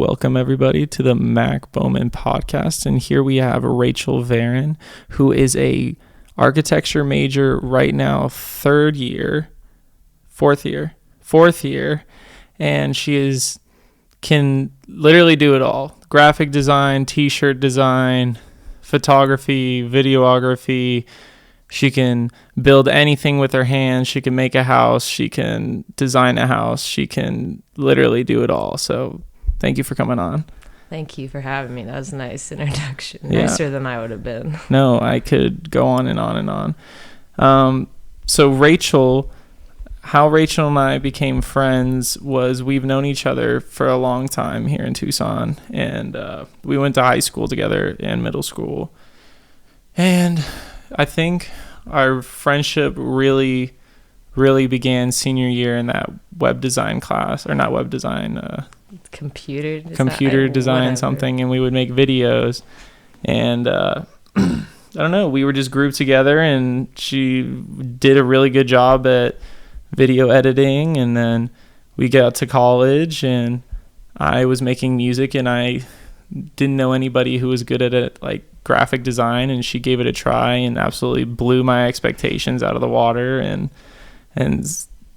Welcome everybody to the Mac Bowman podcast, and here we have Rachael Varin, who is a architecture major right now, fourth year, and can literally do it all: graphic design, t-shirt design, photography, videography. She can build anything with her hands. She can make a house. She can design a house. She can literally do it all. So thank you for coming on. Thank you for having me. That was a nice introduction. Yeah. Nicer than I would have been. No, I could go on and on and on. So Rachael, how Rachael and I became friends was we've known each other for a long time here in Tucson. And we went to high school together and middle school. And I think our friendship really began senior year in that web design class, or not web design, computer design whatever. Something, and we would make videos. And I don't know, we were just grouped together, and she did a really good job at video editing. And then we got to college, and I was making music, and I didn't know anybody who was good at it, like graphic design, and she gave it a try and absolutely blew my expectations out of the water. And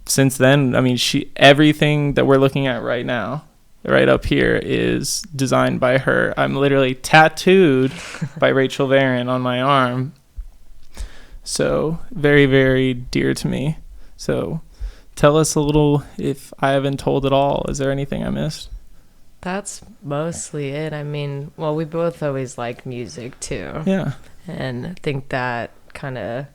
since then, I mean, everything that we're looking at right now, right up here, is designed by her. I'm literally tattooed by Rachael Varin on my arm. So very, very dear to me. So tell us a little, if I haven't told it all. Is there anything I missed? That's mostly it. I mean, well, we both always liked music too. Yeah. And I think that kind of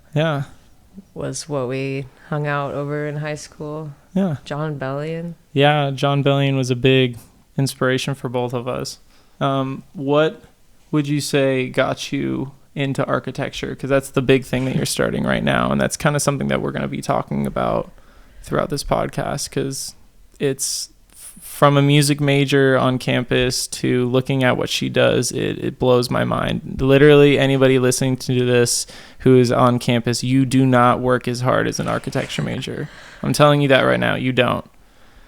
was what we hung out over in high school. Yeah. John Bellion. Yeah, John Bellion was a big inspiration for both of us. What would you say got you into architecture? Because that's the big thing that you're starting right now, and that's kind of something that we're going to be talking about throughout this podcast, because it's from a music major on campus to looking at what she does, it blows my mind. Literally, anybody listening to this who is on campus, you do not work as hard as an architecture major. I'm telling you that right now, you don't.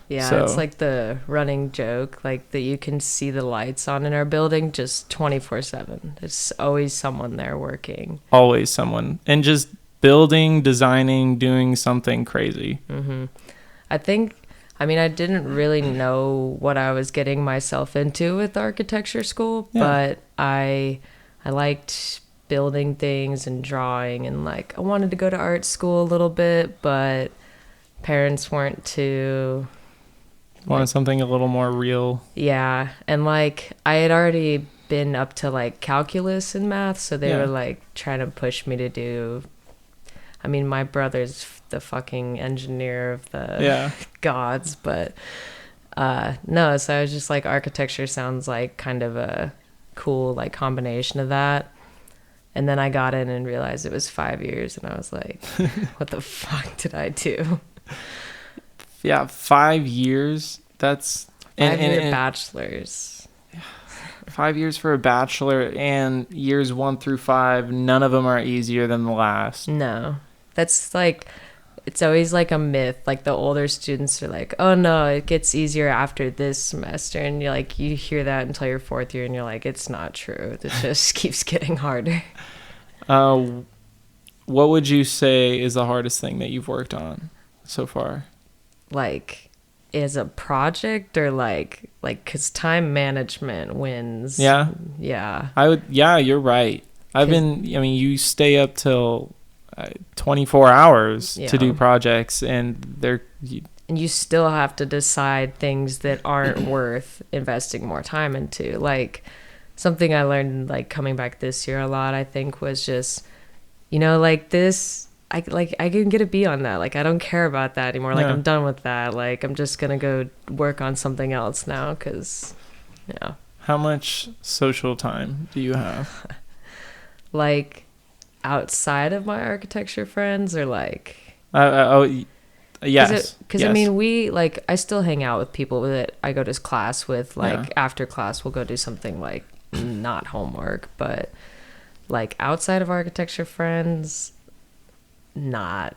Yeah, So, it's like the running joke, like that you can see the lights on in our building just 24/7. There's always someone there working. Always someone. And just building, designing, doing something crazy. Mm-hmm. I didn't really know what I was getting myself into with architecture school, but I liked building things and drawing, and like I wanted to go to art school a little bit, but parents weren't too... Wanted something a little more real. Yeah, and like I had already been up to like calculus and math, so they were like trying to push me to do... I mean, my brother's the fucking engineer of the gods, but no, so I was just like, architecture sounds like kind of a cool like combination of that. And then I got in and realized it was 5 years, and I was like, what the fuck did I do? Yeah, 5 years. That's... 5-year bachelors. 5 years for a bachelor, and years 1 through 5, none of them are easier than the last. No. That's like, it's always like a myth. Like the older students are like, oh no, it gets easier after this semester. And you're like, you hear that until your 4th year, and you're like, it's not true. It just keeps getting harder. What would you say is the hardest thing that you've worked on so far? Like, as a project, or like, because time management wins. Yeah. Yeah. You're right. You stay up till 24 hours to do projects, and you still have to decide things that aren't worth investing more time into. Like, something I learned like coming back this year a lot, I think, was just, like this, I can get a B on that. Like, I don't care about that anymore. Like, I'm done with that. Like, I'm just gonna go work on something else now, because How much social time do you have? Like, outside of my architecture friends, or like... Yes. Because, I mean, I still hang out with people that I go to class with. Like, after class, we'll go do something, like, not homework. But, like, outside of architecture friends, not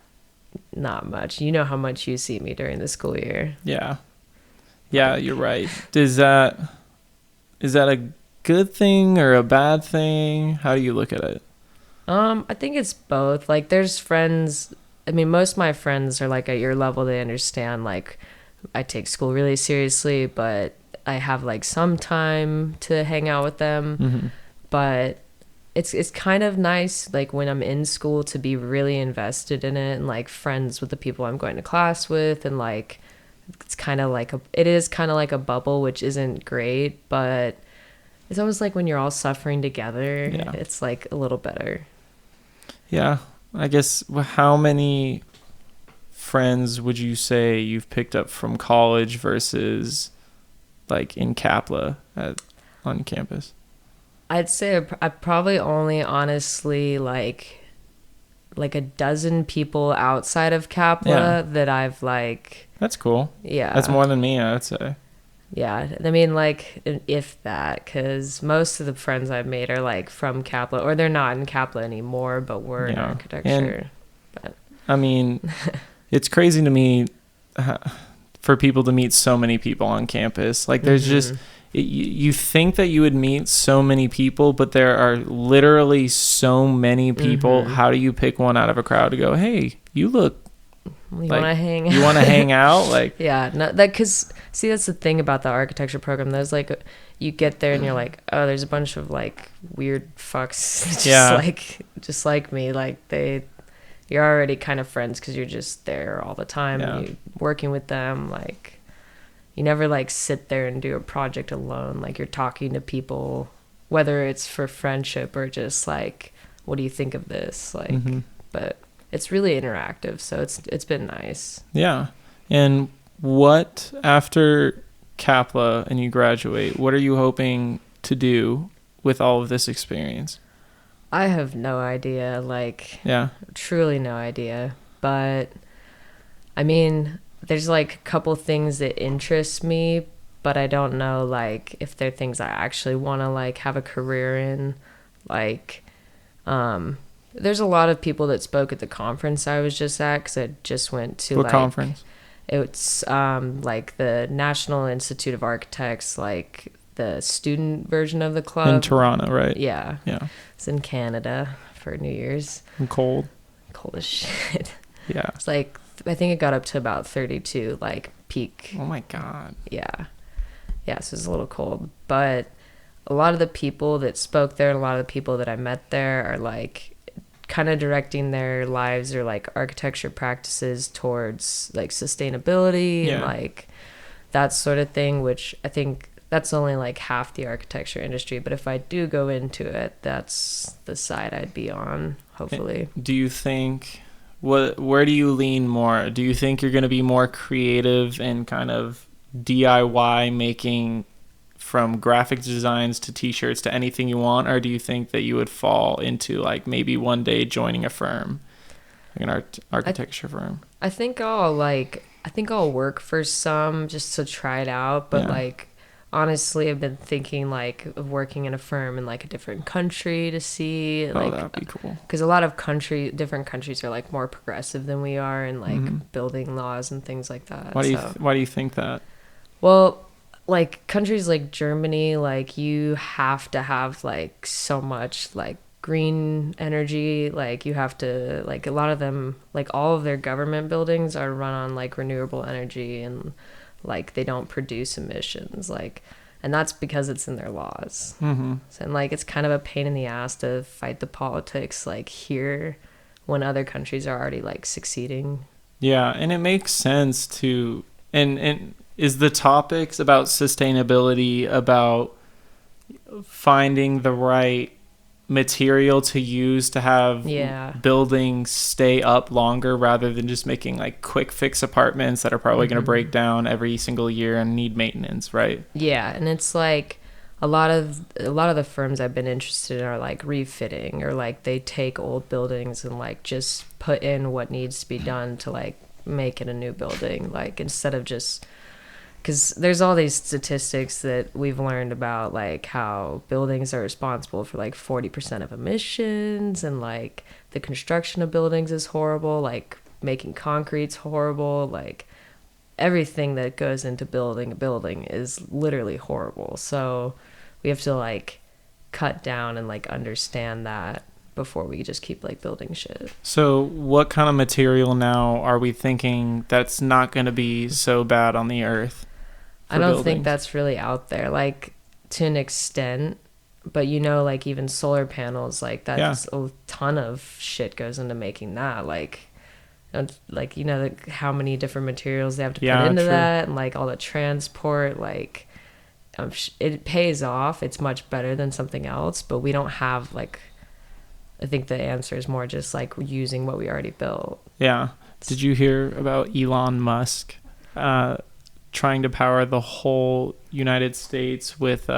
much. You know how much you see me during the school year. Yeah, you're right. Does that... is that a good thing or a bad thing? How do you look at it? I think it's both. Like, there's friends. I mean, most of my friends are like at your level. They understand like I take school really seriously, but I have like some time to hang out with them. Mm-hmm. But it's kind of nice like when I'm in school to be really invested in it and like friends with the people I'm going to class with, and like it is kind of like a bubble, which isn't great, but it's almost like when you're all suffering together, Yeah. it's like a little better. Yeah, I guess how many friends would you say you've picked up from college versus like in Kapla on campus? I'd say I probably only honestly like a dozen people outside of Kapla that I've like. That's cool. Yeah. That's more than me, I would say. Yeah. I mean, like, if that, because most of the friends I've made are like from Kapla, or they're not in Kapla anymore, but we're in architecture. But I mean, it's crazy to me for people to meet so many people on campus. Like, there's just... You think that you would meet so many people, but there are literally so many people. Mm-hmm. How do you pick one out of a crowd to go, hey, you look you like want to hang you want to hang out? Like, yeah, no, that, because see, that's the thing about the architecture program. There's like, you get there and you're like, oh, there's a bunch of like weird fucks just like me. Like, you're already kind of friends because you're just there all the time. Yeah. And you're working with them. Like, you never like sit there and do a project alone. Like, you're talking to people, whether it's for friendship or just like, what do you think of this? Like, but it's really interactive, so it's been nice. Yeah. And what, after Kapla and you graduate, what are you hoping to do with all of this experience? I have no idea. Like, truly no idea. But I mean, there's like a couple things that interest me, but I don't know like if they're things I actually want to like have a career in. Like, there's a lot of people that spoke at the conference I was just at, because I just went to what conference? It's like the National Institute of Architects, like the student version of the club in Toronto, right? Yeah. It's in Canada for New Year's. And cold as shit. Yeah. It's like, I think it got up to about 32, like, peak. Oh my God. Yeah, so it's a little cold. But a lot of the people that spoke there, a lot of the people that I met there are, like, kind of directing their lives or, like, architecture practices towards, like, sustainability and, like, that sort of thing, which I think that's only, like, half the architecture industry. But if I do go into it, that's the side I'd be on, hopefully. Do you think... where do you lean more? Do you think you're going to be more creative and kind of DIY, making from graphic designs to t-shirts to anything you want? Or do you think that you would fall into like maybe one day joining a firm, like an architecture firm? I think I'll work for some just to try it out. But like, honestly, I've been thinking like of working in a firm in like a different country to see. Like, that'd be cool. Because a lot of different countries are like more progressive than we are in like building laws and things like that. Why do you think that? Well, like countries like Germany, like you have to have like so much like green energy. Like you have to, like a lot of them, like all of their government buildings are run on like renewable energy, and like they don't produce emissions, like, and that's because it's in their laws. So, and like it's kind of a pain in the ass to fight the politics like here when other countries are already like succeeding. Yeah, and it makes sense to, and is the topics about sustainability about finding the right material to use to have buildings stay up longer rather than just making like quick fix apartments that are probably going to break down every single year and need maintenance, right? Yeah, and it's like a lot of the firms I've been interested in are like refitting, or like they take old buildings and like just put in what needs to be done to like make it a new building, like instead of just, because there's all these statistics that we've learned about like how buildings are responsible for like 40% of emissions, and like the construction of buildings is horrible, like making concrete's horrible, like everything that goes into building a building is literally horrible. So we have to like cut down and like understand that before we just keep like building shit. So what kind of material now are we thinking that's not going to be so bad on the earth? I don't think that's really out there, like to an extent, but you know, like even solar panels, like that's a ton of shit goes into making that, like you know, like how many different materials they have to put into that, and like all the transport, like it pays off. It's much better than something else, but we don't have like, I think the answer is more just like using what we already built. Yeah. Did you hear about Elon Musk trying to power the whole United States with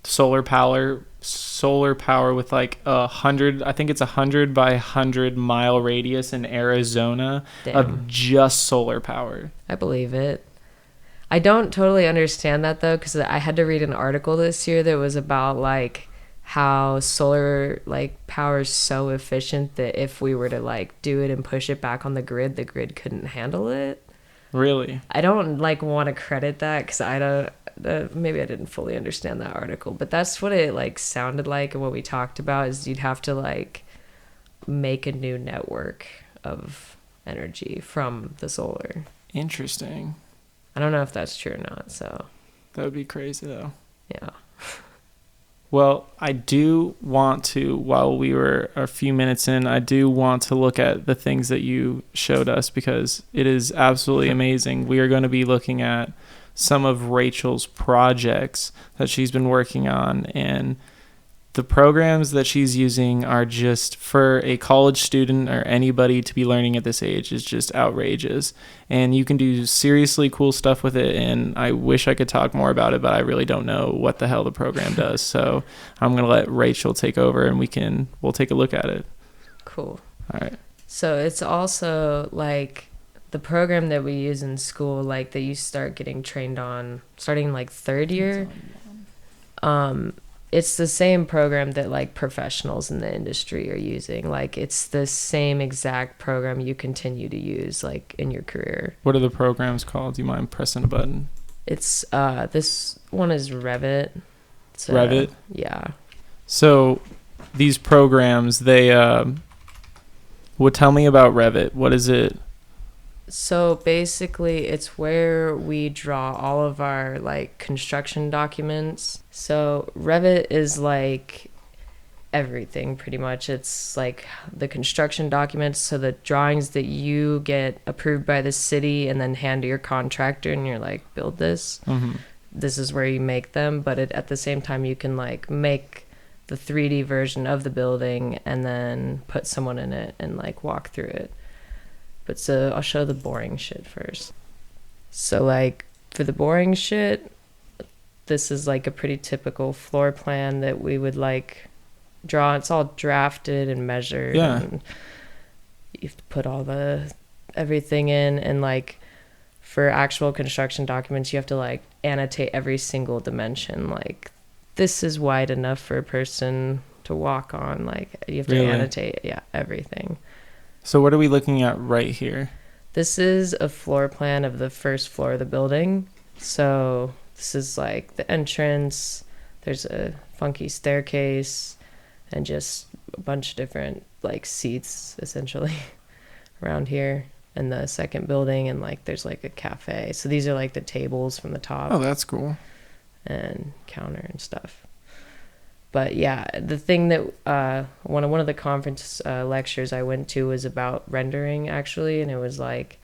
solar power with like 100, I think it's 100 by 100 mile radius in Arizona. Damn. Of just solar power? I believe it. I don't totally understand that though, because I had to read an article this year that was about like how solar like power is so efficient that if we were to like do it and push it back on the grid couldn't handle it. Really? I don't like want to credit that because I don't, maybe I didn't fully understand that article, but that's what it like sounded like. And what we talked about is you'd have to like make a new network of energy from the solar. Interesting. I don't know if that's true or not, so that would be crazy though. Yeah. Well, I do want to, while we were a few minutes in, I do want to look at the things that you showed us because it is absolutely amazing. We are going to be looking at some of Rachel's projects that she's been working on, and the programs that she's using are just, for a college student or anybody to be learning at this age, is just outrageous. And you can do seriously cool stuff with it, and I wish I could talk more about it, but I really don't know what the hell the program does. So I'm going to let Rachel take over, and we'll take a look at it. Cool. All right. So it's also like the program that we use in school, like that you start getting trained on starting like third year. It's the same program that like professionals in the industry are using. Like it's the same exact program you continue to use like in your career. What are the programs called? Do you mind pressing a button? It's this one is Revit. Revit? Yeah. So these programs, they tell me about Revit. What is it? So basically it's where we draw all of our like construction documents. So Revit is like everything pretty much. It's like the construction documents, so the drawings that you get approved by the city and then hand to your contractor and you're like, build this. Mm-hmm. This is where you make them, but at the same time you can like make the 3D version of the building and then put someone in it and like walk through it. But so I'll show the boring shit first. So like for the boring shit, this is like a pretty typical floor plan that we would like draw. It's all drafted and measured. Yeah. And you have to put all everything in, and like for actual construction documents, you have to like annotate every single dimension. Like this is wide enough for a person to walk on. Like you have to annotate, everything. So what are we looking at right here? This is a floor plan of the first floor of the building. So this is like the entrance. There's a funky staircase and just a bunch of different like seats essentially around here. And the second building, and like there's like a cafe. So these are like the tables from the top. Oh, that's cool. And counter and stuff. But yeah, the thing that one of the conference lectures I went to was about rendering actually, and it was like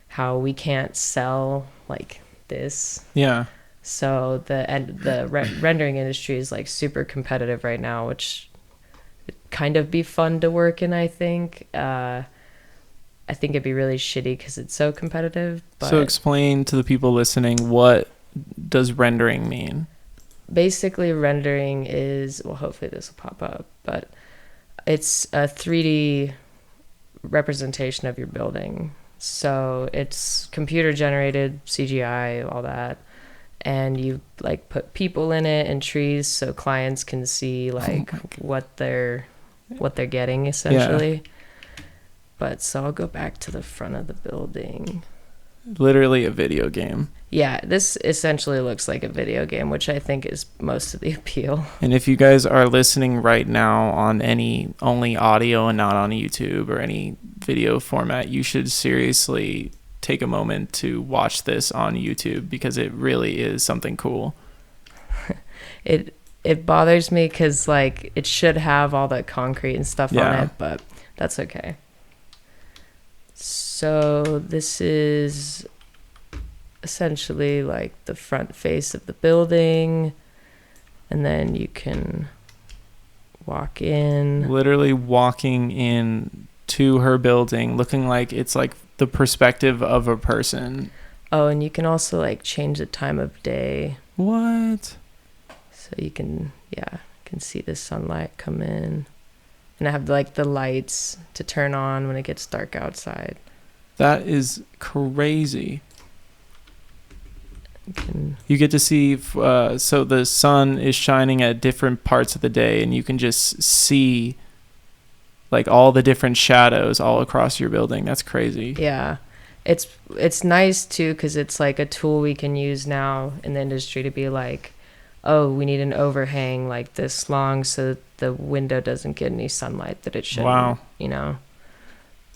how we can't sell like this. Yeah. So the rendering industry is like super competitive right now, which would kind of be fun to work in. I think it'd be really shitty because it's so competitive. But so explain to the people listening, what does rendering mean? Basically, rendering is, well, hopefully this will pop up, but it's a 3D representation of your building. So it's computer generated, CGI, all that. And you like put people in it and trees so clients can see like what they're getting essentially. Yeah. But so I'll go back to the front of the building. Literally a video game. Yeah, this essentially looks like a video game, which I think is most of the appeal. And if you guys are listening right now on any only audio and not on YouTube or any video format, you should seriously take a moment to watch this on YouTube because it really is something cool. It bothers me because like it should have all the concrete and stuff on it, but that's okay. So this is essentially like the front face of the building, and then you can walk in. Literally walking in to her building, looking like it's like the perspective of a person. Oh, and you can also like change the time of day. What? So you can see the sunlight come in, and I have like the lights to turn on when it gets dark outside. That is crazy. You get to see, so the sun is shining at different parts of the day, and you can just see like all the different shadows all across your building. That's crazy. Yeah, it's nice too because it's like a tool we can use now in the industry to be like, oh, we need an overhang like this long so that the window doesn't get any sunlight that it shouldn't. Wow. You know,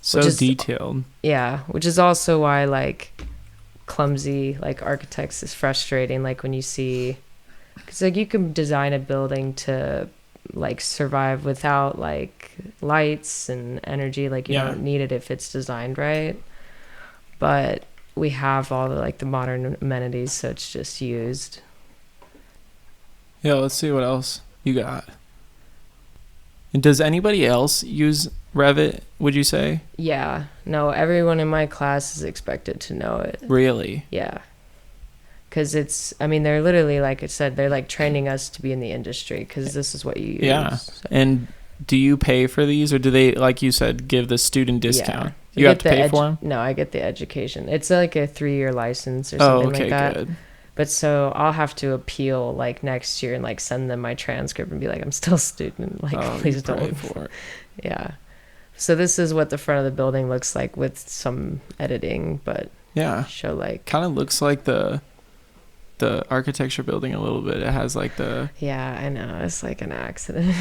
so detailed. Yeah, which is also why like clumsy like architects is frustrating, like when you see, because like you can design a building to like survive without like lights and energy, like you don't need it if it's designed right, but we have all the like the modern amenities, so it's just used. Yeah, let's see what else you got. And does anybody else use Revit, would you say? Yeah. No, everyone in my class is expected to know it. Really? Yeah. Because they're literally, like I said, they're like training us to be in the industry because this is what you use. Yeah. So. And do you pay for these, or do they, like you said, give the student discount? Yeah. You have to pay for them? No, I get the education. It's like a 3-year license or something like that. Good. But so I'll have to appeal like next year and like send them my transcript and be like, I'm still a student. Like, please don't pay for it. Yeah. So this is what the front of the building looks like with some editing, but show like kind of looks like the architecture building a little bit. It has like the I know, it's like an accident.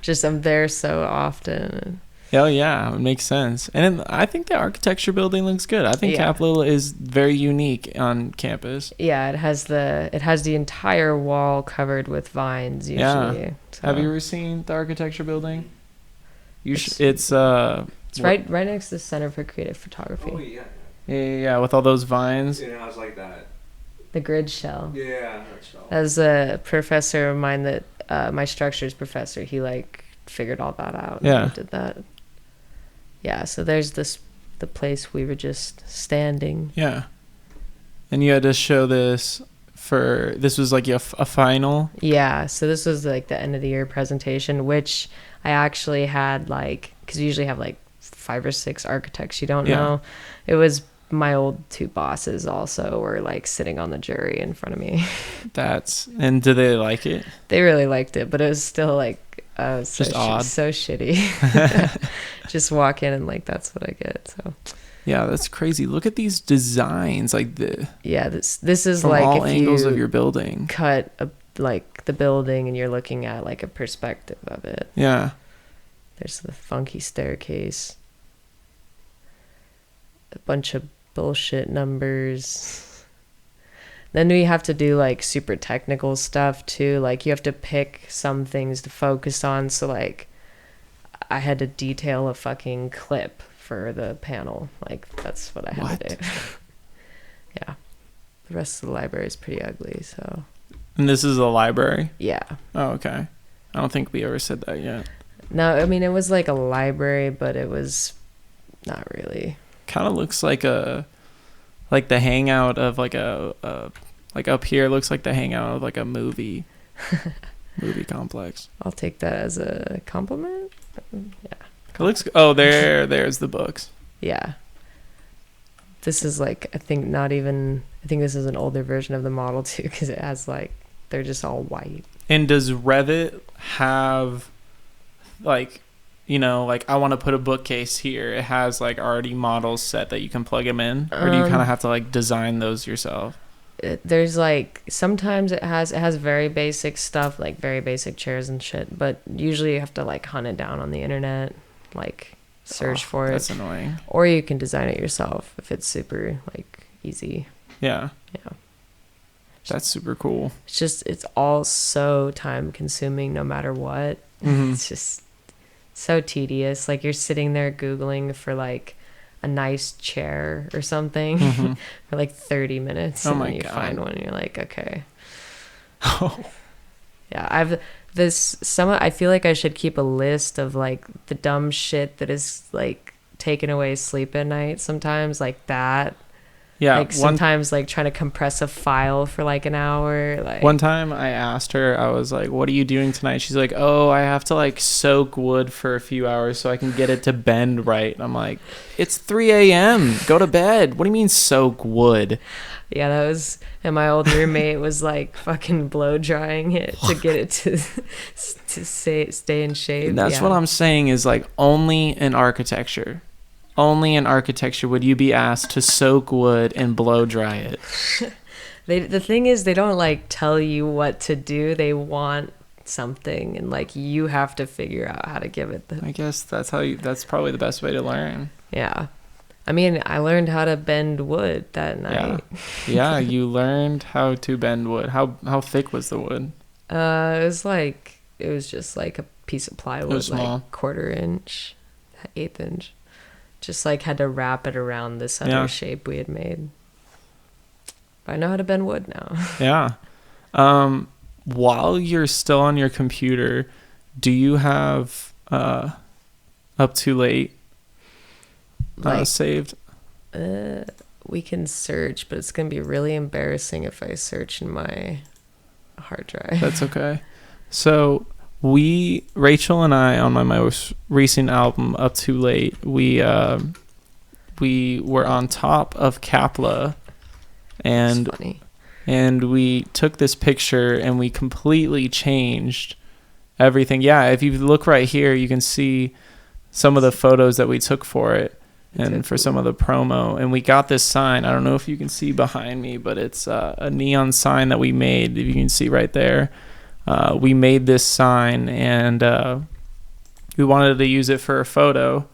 Just I'm there so often. Oh yeah, it makes sense. And I think the architecture building looks good. I think Capitol is very unique on campus. Yeah, it has the entire wall covered with vines usually. Yeah. So. Have you ever seen the architecture building? It's right next to the Center for Creative Photography. Oh yeah. Yeah, with all those vines. Yeah, I was like that. The grid shell. Yeah, that shell. As a professor of mine that my structures professor, he like figured all that out. Yeah. And did that. Yeah, so there's the place we were just standing. Yeah. And you had to show this this was like a final? Yeah, so this was like the end of the year presentation, which I actually had like, because you usually have like 5 or 6 architects you don't know. It was my old 2 bosses also were like sitting on the jury in front of me. And did they like it? They really liked it, but it was still like, just odd. So shitty. Just walk in and like that's what I get. So yeah, that's crazy. Look at these designs, like this is from like all if angles you of your building. Cut like the building and you're looking at like a perspective of it. Yeah. There's the funky staircase. A bunch of bullshit numbers. Then we have to do like super technical stuff too. Like you have to pick some things to focus on. So like I had to detail a fucking clip for the panel. Like that's what I had to do. Yeah. The rest of the library is pretty ugly, so. And this is a library? Yeah. Oh, okay. I don't think we ever said that yet. No, I mean it was like a library, but it was not really. Kind of looks like the hangout of like like up here looks like the hangout of like a movie complex. I'll take that as a compliment. Yeah. It looks. Oh, there's the books. Yeah. This is like I think this is an older version of the model too, because it has like they're just all white. And does Revit have like, you know, like I want to put a bookcase here, it has like already models set that you can plug them in, or do you kind of have to like design those yourself? there's like sometimes it has very basic stuff, like very basic chairs and shit, but usually you have to like hunt it down on the internet, like search for it. That's annoying. Or you can design it yourself if it's super like easy. Yeah. Yeah. That's super cool. It's all so time consuming no matter what. Mm-hmm. It's just so tedious. Like you're sitting there Googling for like a nice chair or something for like 30 minutes. Oh my and you God. find one and you're like, okay. Oh. Yeah, I feel like I should keep a list of like the dumb shit that is like taking away sleep at night sometimes, like that. Yeah. Like sometimes like trying to compress a file for like an hour. Like one time I asked her, I was like, what are you doing tonight? She's like, oh, I have to like soak wood for a few hours so I can get it to bend right. And I'm like, it's 3 a.m. Go to bed. What do you mean soak wood? Yeah, that was, and my old roommate was like fucking blow drying it to get it to stay in shape. And that's what I'm saying is like only in architecture would you be asked to soak wood and blow dry it. The thing is, they don't like tell you what to do. They want something, and like you have to figure out how to give it. I guess that's probably the best way to learn. Yeah. I mean, I learned how to bend wood that night. Yeah, you learned how to bend wood. How thick was the wood? It was just like a piece of plywood, small. like 1/4 inch, 1/8 inch. Just like had to wrap it around this other shape we had made. But I know how to bend wood now. Yeah. While you're still on your computer, do you have Up Too Late saved? We can search, but it's gonna be really embarrassing if I search in my hard drive. That's okay. So Rachel and I, on my most recent album, Up Too Late, we were on top of Kapla, and That's funny. And we took this picture and we completely changed everything. Yeah, if you look right here, you can see some of the photos that we took for it and for some of the promo. And we got this sign. I don't know if you can see behind me, but it's a neon sign that we made. If you can see right there. We made this sign, and we wanted to use it for a photo.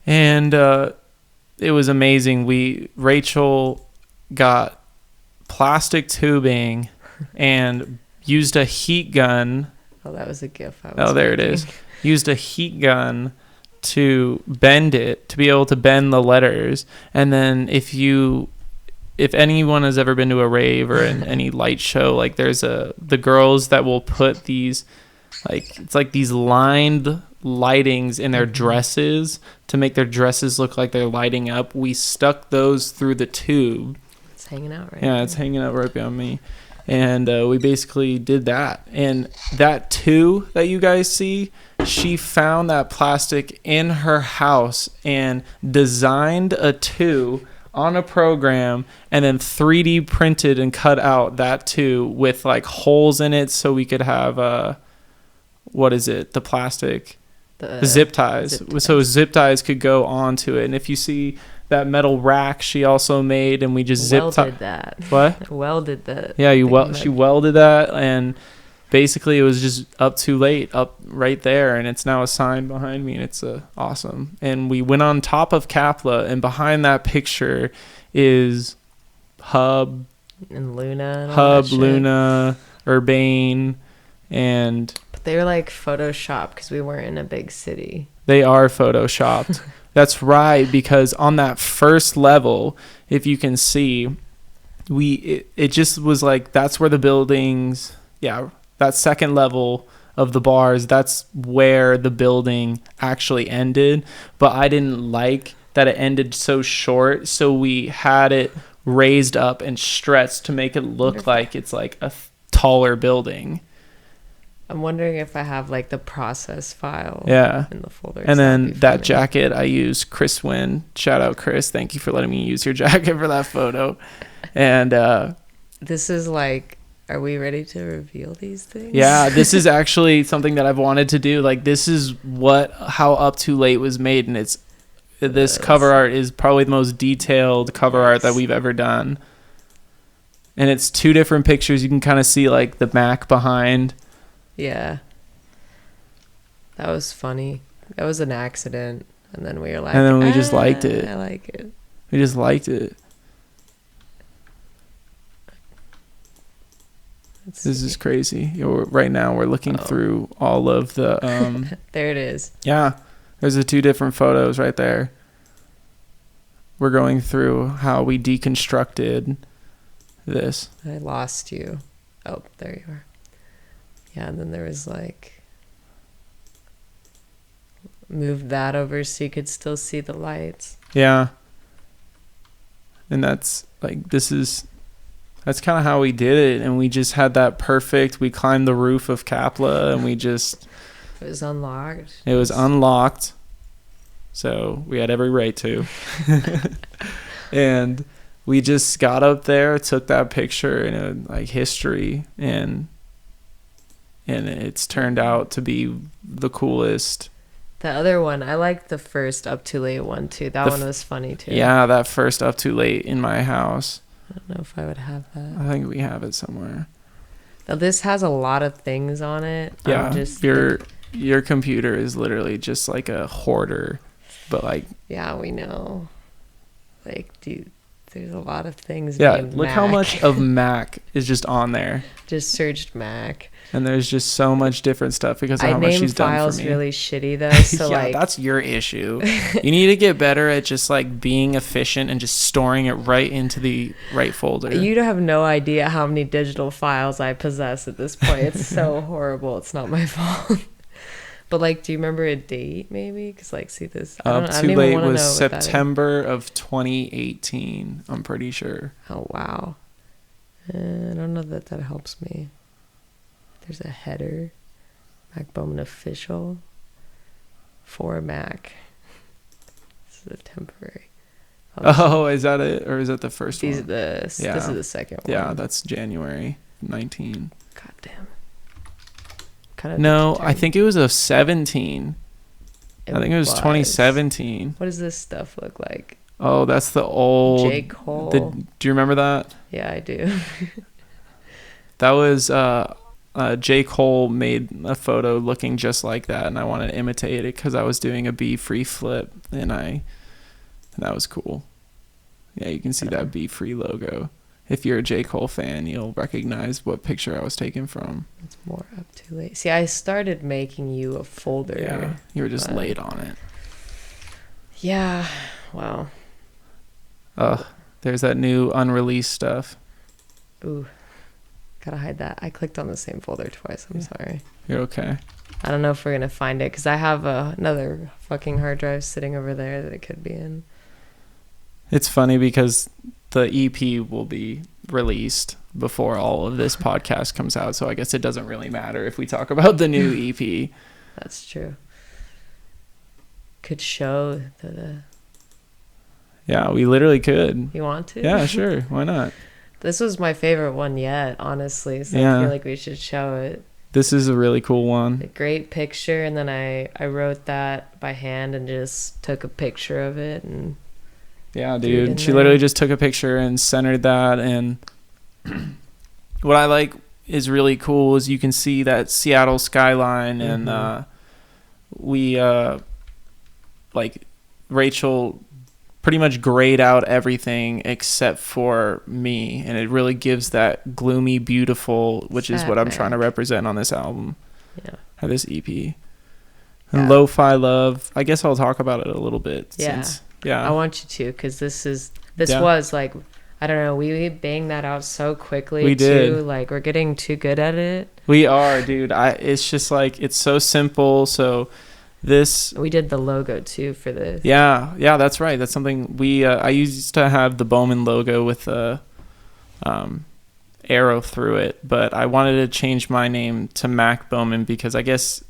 And it was amazing. Rachel got plastic tubing and used a heat gun. Oh, that was a GIF. There it is. Used a heat gun to bend it, to be able to bend the letters. And then if anyone has ever been to a rave or any light show, like there's the girls that will put these, like, it's like these lined lightings in their dresses to make their dresses look like they're lighting up. We stuck those through the tube. It's hanging out right Yeah, it's hanging out right behind me. And we basically did that. And that two that you guys see, she found that plastic in her house and designed a two on a program and then 3D printed and cut out that two with like holes in it so we could have the plastic, the zip ties. So zip ties could go onto it. And if you see that metal rack she also made, and we just welded that. What? Welded that. Yeah, she welded that, and basically it was just Up Too Late up right there, and it's now a sign behind me, and it's awesome. And we went on top of Kapla, and behind that picture is Hub and Luna. And Luna, Urbane, and but they were like photoshopped because we weren't in a big city. They are photoshopped. That's right, because on that first level, if you can see, it just was like, that's where the buildings, that second level of the bars, that's where the building actually ended. But I didn't like that it ended so short, so we had it raised up and stretched to make it look like it's like a taller building. I'm wondering if I have like the process file in the folder. And then that jacket I used, Chris Wynn. Shout out, Chris. Thank you for letting me use your jacket for that photo. And this is like, are we ready to reveal these things? Yeah, this is actually something that I've wanted to do. Like, this is how Up Too Late was made, and this cover art is probably the most detailed cover art that we've ever done. And it's 2 different pictures. You can kind of see like the Mac behind. Yeah. That was funny. That was an accident. And then we were like, and then we just liked it. I like it. We just liked it. This is crazy. Right now we're looking through all of the... there it is. Yeah. There's the 2 different photos right there. We're going through how we deconstructed this. I lost you. Oh, there you are. Yeah, and then there was like... Move that over so you could still see the lights. Yeah. And that's like, that's kind of how we did it. And we just had that perfect, we climbed the roof of Kapla and we just... It was unlocked. It was unlocked. So we had every right to. And we just got up there, took that picture in like history, and it's turned out to be the coolest. The other one, I like the first Up Too Late one too. That one was funny too. Yeah, that first Up Too Late in my house. I don't know if I would have that. I think we have it somewhere. Now this has a lot of things on it. Yeah, your computer is literally just like a hoarder, but like... Yeah, we know. Like, dude, there's a lot of things. Yeah, named look Mac. how much of Mac is just on there. Just searched Mac. And there's just so much different stuff because of how much she's done for me. I name files really shitty though, so yeah, like... that's your issue. You need to get better at just like being efficient and just storing it right into the right folder. You have no idea how many digital files I possess at this point. It's so horrible. It's not my fault. But like, do you remember a date maybe? Because like, see this. Up Too Late was September of 2018. I'm pretty sure. Oh wow. I don't know that helps me. There's a header, Mac Bowman official for Mac. This is a temporary. Oh, is that it, or is that the first one? This is the second one. Yeah, that's January 19. God damn. Kind of. No, I think it was a 17. I think it was 2017. What does this stuff look like? Oh, that's the old J. Cole. Do you remember that? Yeah, I do. That was J. Cole made a photo looking just like that, and I wanted to imitate it because I was doing a Be Free flip, and that was cool. Yeah, you can see that Be Free logo. If you're a J. Cole fan, you'll recognize what picture I was taken from. It's more Up Too Late. See, I started making you a folder. Yeah, you were just late on it. Yeah, wow. There's that new unreleased stuff. Ooh, gotta hide that. I clicked on the same folder twice. I'm sorry. You're okay. I don't know if we're gonna find it because I have another fucking hard drive sitting over there that it could be in. It's funny because the EP will be released before all of this podcast comes out, so I guess it doesn't really matter if we talk about the new EP. That's true. Could show the... Yeah, we literally could. You want to? Yeah, sure. Why not? This was my favorite one yet, honestly, so yeah. I feel like we should show it. This is a really cool one. A great picture, and then I wrote that by hand and just took a picture of it. And yeah, dude. She literally just took a picture and centered that. And what I like is really cool is you can see that Seattle skyline, and we like Rachael pretty much grayed out everything except for me, and it really gives that gloomy, beautiful, which is what I'm trying to represent on this album. Yeah. Or this EP. And Lo-Fi Love, I guess I'll talk about it a little bit. I want you to, because this was like, I don't know, we banged that out so quickly. We did. Like, we're getting too good at it. We are, dude. It's just like, it's so simple. So we did the logo too for this. Yeah, that's right. That's something I used to have the Bowman logo with a arrow through it, but I wanted to change my name to Mac Bowman because I guess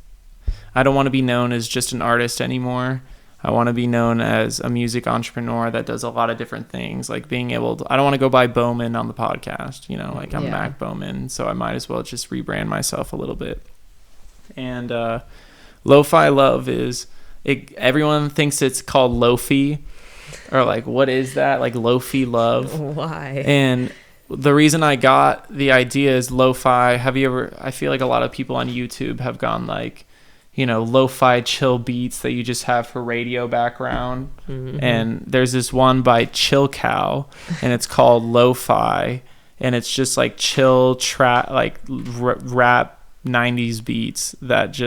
I don't want to be known as just an artist anymore. I want to be known as a music entrepreneur that does a lot of different things, like being able to, I don't want to go by Bowman on the podcast, like I'm Mac Bowman, so I might as well just rebrand myself a little bit. And Lo-Fi Love is, everyone thinks it's called Lo-Fi, or like, what is that? Like Lo-Fi Love. Why? And the reason I got the idea is lo-fi. I feel like a lot of people on YouTube have gone like, lo-fi chill beats that you just have for radio background. Mm-hmm. And there's this one by Chill Cow, and it's called Lo-Fi, and it's just like chill rap 90s beats that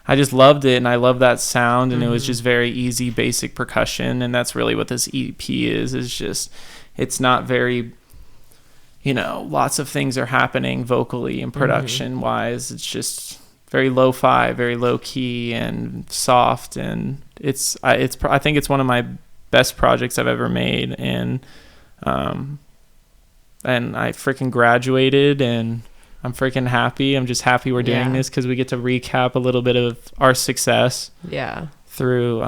I just loved it, and I love that sound, and it was just very easy, basic percussion, and that's really what this EP is just, it's not very, lots of things are happening vocally and production wise. It's just very lo-fi, very low key and soft, and I think it's one of my best projects I've ever made, and I freaking graduated, and I'm freaking happy. I'm just happy we're doing this because we get to recap a little bit of our success through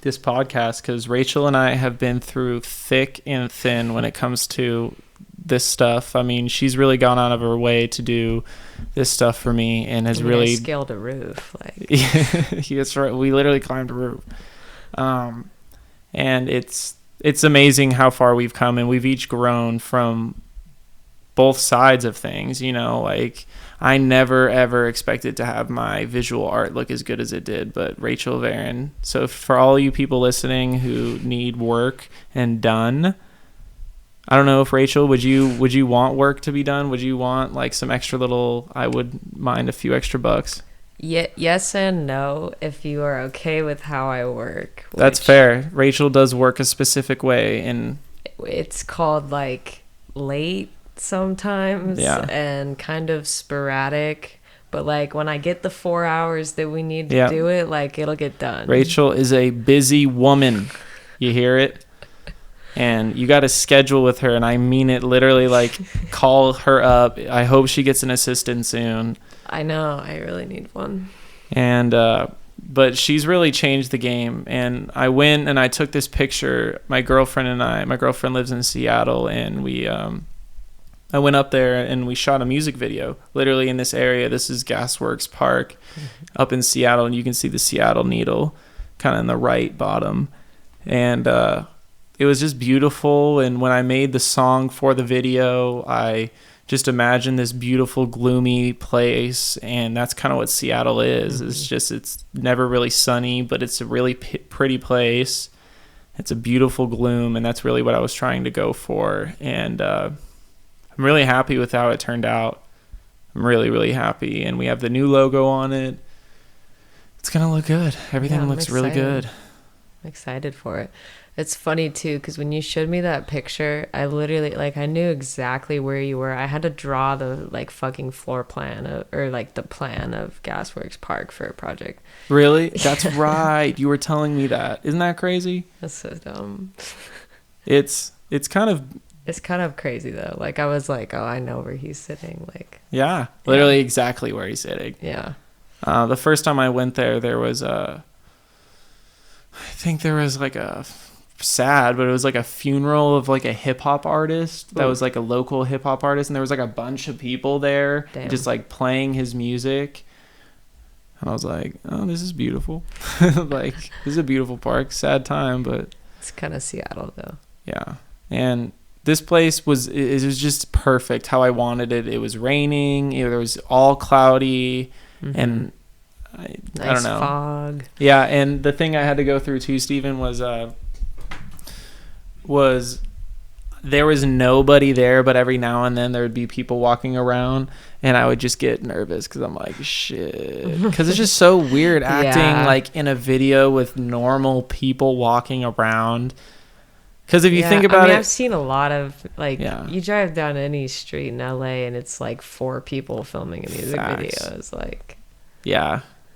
this podcast, because Rachel and I have been through thick and thin when it comes to this stuff. I mean, she's really gone out of her way to do this stuff for me, and has really scaled a roof. That's right. We literally climbed a roof. And it's amazing how far we've come, and we've each grown from both sides of things. I never ever expected to have my visual art look as good as it did, but Rachael Varin. So for all you people listening who need work and done, I don't know if Rachel, would you want work to be done? Would you want like some extra I would mind a few extra bucks? Yes and no, if you are okay with how I work. That's fair. Rachel does work a specific way, and it's called like late sometimes and kind of sporadic, but like when I get the 4 hours that we need to do it, like it'll get done. Rachel is a busy woman. You hear it? And you got to schedule with her, and I mean it literally, like call her up. I hope she gets an assistant soon. I know, I really need one. And but she's really changed the game, and I went and I took this picture. My girlfriend lives in Seattle, and I went up there and we shot a music video literally in this area. This is Gasworks Park up in Seattle, and you can see the Seattle Needle kind of in the right bottom. And it was just beautiful. And when I made the song for the video, I just imagined this beautiful, gloomy place. And that's kind of what Seattle is. It's never really sunny, but it's a really pretty place. It's a beautiful gloom, and that's really what I was trying to go for. And I'm really happy with how it turned out. I'm really, really happy. And we have the new logo on it. It's going to look good. Everything looks really good. I'm excited for it. It's funny too, because when you showed me that picture, I literally, I knew exactly where you were. I had to draw the fucking floor plan the plan of Gasworks Park for a project. Really? That's right. You were telling me that. Isn't that crazy? That's so dumb. It's kind of crazy though. I was like, oh, I know where he's sitting. Literally exactly where he's sitting. Yeah. The first time I went there was a sad, but it was like a funeral of like a hip-hop artist that was like a local hip-hop artist, and there was like a bunch of people there just like playing his music, and I was like, oh, this is beautiful. This is a beautiful park. Sad time, but it's kind of Seattle though. Yeah. And this place was just perfect how I wanted it. It was raining, it was all cloudy, and I don't know, fog. Yeah. And the thing I had to go through too, Steven, was there was nobody there, but every now and then there would be people walking around, and I would just get nervous because I'm like, shit, because it's just so weird acting in a video with normal people walking around. Because if you think about it, I've seen a lot of you drive down any street in LA and it's like 4 people filming a music video. It's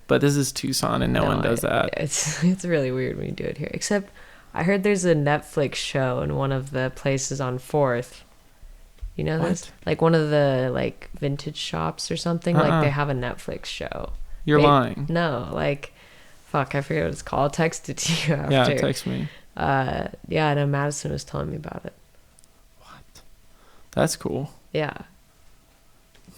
but this is Tucson, and no one does that. It's really weird when you do it here, except I heard there's a Netflix show in one of the places on 4th. You know this? One of the vintage shops or something. They have a Netflix show. You're lying. No, fuck, I forget what it's called. I'll text it to you after. Yeah, text me. I know Madison was telling me about it. What? That's cool. Yeah.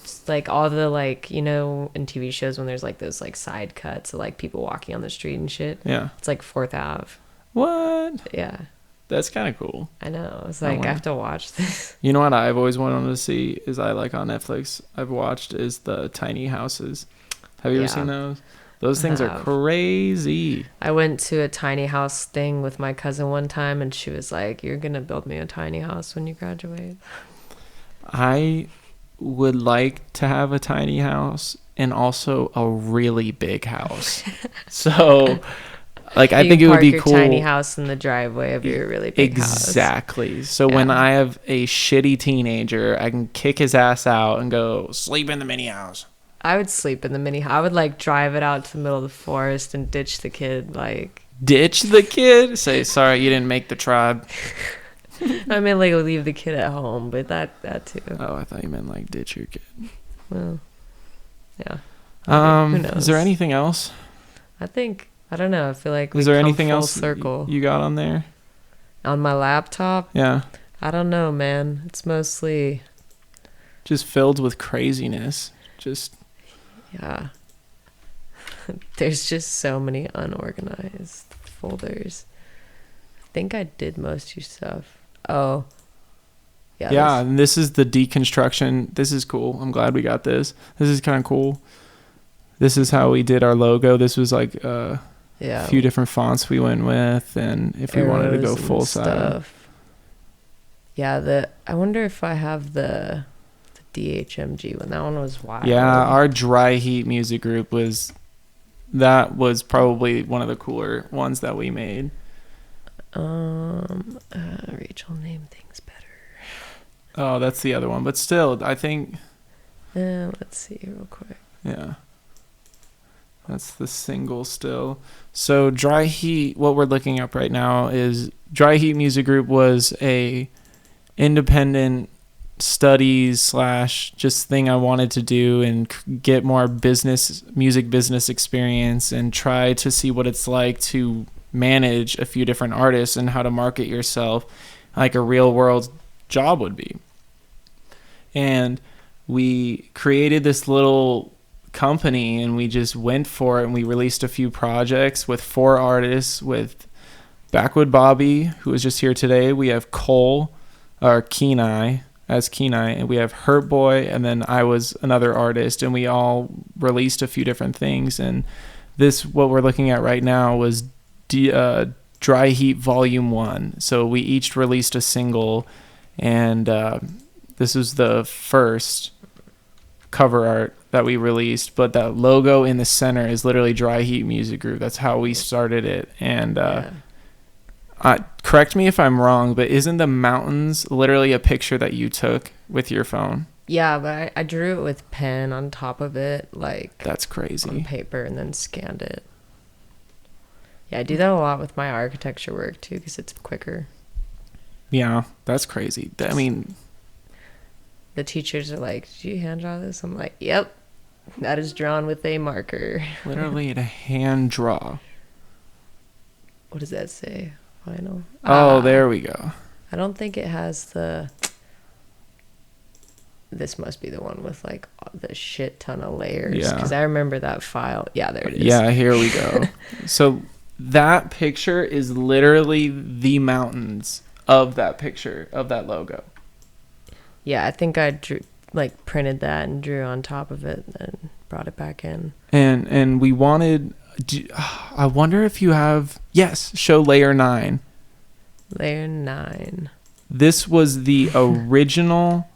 It's all the in TV shows when there's those side cuts of people walking on the street and shit. Yeah. It's 4th Ave. What? Yeah. That's kind of cool. I know. It's like I have to watch this. You know what I've always wanted to see is I like on Netflix. I've watched is the tiny houses. Have you ever seen those? Those things are crazy. I went to a tiny house thing with my cousin one time, and she was like, "You're gonna build me a tiny house when you graduate." I would like to have a tiny house and also a really big house. So, like, I think it would be cool. Your tiny house in the driveway of your really big house. Exactly. So when I have a shitty teenager, I can kick his ass out and go sleep in the mini house. I would sleep in the mini house. I would like drive it out to the middle of the forest and ditch the kid. Like, ditch the kid? Say, sorry, you didn't make the tribe. I mean, like, leave the kid at home, but that too. Oh, I thought you meant like ditch your kid. Well, yeah. Who knows? Is there anything else? I don't know. I feel like is there anything else circle. You got on there? On my laptop? Yeah. I don't know, man. It's mostly just filled with craziness. Yeah. There's just so many unorganized folders. I think I did most of your stuff. Oh. Yeah, and this is the deconstruction. This is cool. I'm glad we got this. This is kind of cool. This is how we did our logo. This was like a few different fonts we went with, and if we wanted to go full size. Yeah, I wonder if I have the DHMG one. That one was wild. Yeah, our dry heat music group was probably one of the cooler ones that we made. Rachael named things better. Oh, that's the other one, but still, I think. Let's see real quick. Yeah, that's the single still. So dry heat. What we're looking up right now is dry heat music group was a independent studies / just thing I wanted to do and get more music business experience and try to see what it's like to manage a few different artists and how to market yourself like a real world job would be. And we created this little company and we just went for it, and we released a few projects with 4 artists, with Backwood Bobby, who was just here today. We have Cole, or Kenai, and we have Hurt Boy, and then I was another artist, and we all released a few different things. And what we're looking at right now was Dry Heat Volume 1. So we each released a single, and this was the first cover art that we released, but that logo in the center is literally Dry Heat Music Group. That's how we started it. And correct me if I'm wrong, but isn't the mountains literally a picture that you took with your phone? Yeah, but I drew it with pen on top of it, like that's crazy, on paper, and then scanned it. Yeah, I do that a lot with my architecture work too, because it's quicker. Yeah, that's crazy. I mean, the teachers are like, "Did you hand draw this?" I'm like, "Yep, that is drawn with a marker." Literally a hand draw. What does that say? Final. Oh, there we go. I don't think it has the. This must be the one with like the shit ton of layers. Because I remember that file. Yeah, there it is. Yeah, here we go. So that picture is literally the mountains of that picture of that logo. Yeah, I think I printed that and drew on top of it and brought it back in. And we wanted. I wonder if you have. Yes, show layer 9. Layer 9. This was the original